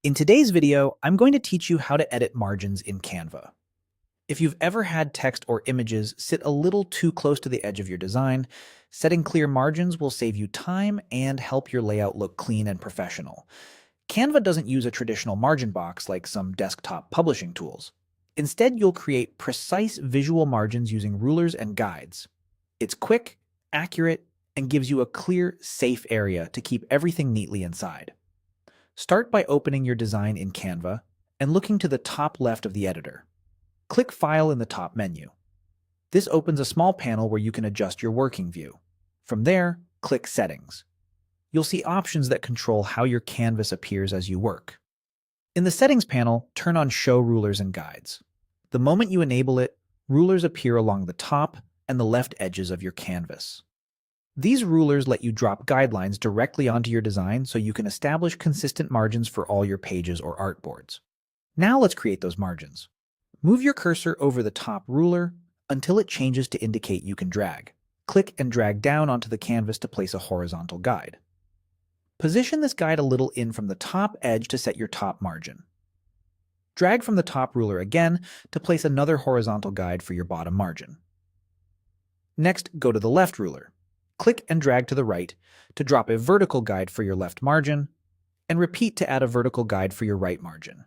In today's video, I'm going to teach you how to edit margins in Canva. If you've ever had text or images sit a little too close to the edge of your design, setting clear margins will save you time and help your layout look clean and professional. Canva doesn't use a traditional margin box like some desktop publishing tools. Instead, you'll create precise visual margins using rulers and guides. It's quick, accurate, and gives you a clear, safe area to keep everything neatly inside. Start by opening your design in Canva and looking to the top left of the editor. Click File in the top menu. This opens a small panel where you can adjust your working view. From there, click Settings. You'll see options that control how your canvas appears as you work. In the Settings panel, turn on Show Rulers and Guides. The moment you enable it, rulers appear along the top and the left edges of your canvas. These rulers let you drop guidelines directly onto your design so you can establish consistent margins for all your pages or artboards. Now let's create those margins. Move your cursor over the top ruler until it changes to indicate you can drag. Click and drag down onto the canvas to place a horizontal guide. Position this guide a little in from the top edge to set your top margin. Drag from the top ruler again to place another horizontal guide for your bottom margin. Next, go to the left ruler. Click and drag to the right to drop a vertical guide for your left margin, and repeat to add a vertical guide for your right margin.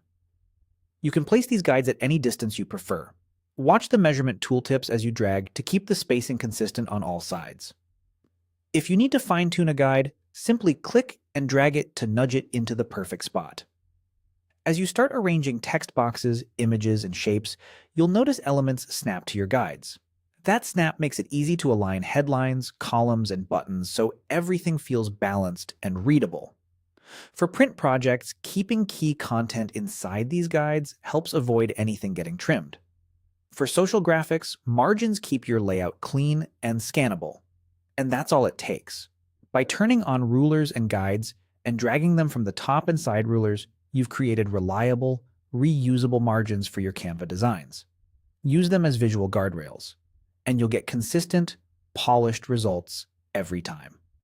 You can place these guides at any distance you prefer. Watch the measurement tooltips as you drag to keep the spacing consistent on all sides. If you need to fine-tune a guide, simply click and drag it to nudge it into the perfect spot. As you start arranging text boxes, images, and shapes, you'll notice elements snap to your guides. That snap makes it easy to align headlines, columns, and buttons so everything feels balanced and readable. For print projects, keeping key content inside these guides helps avoid anything getting trimmed. For social graphics, margins keep your layout clean and scannable. And that's all it takes. By turning on rulers and guides and dragging them from the top and side rulers, you've created reliable, reusable margins for your Canva designs. Use them as visual guardrails, and you'll get consistent, polished results every time.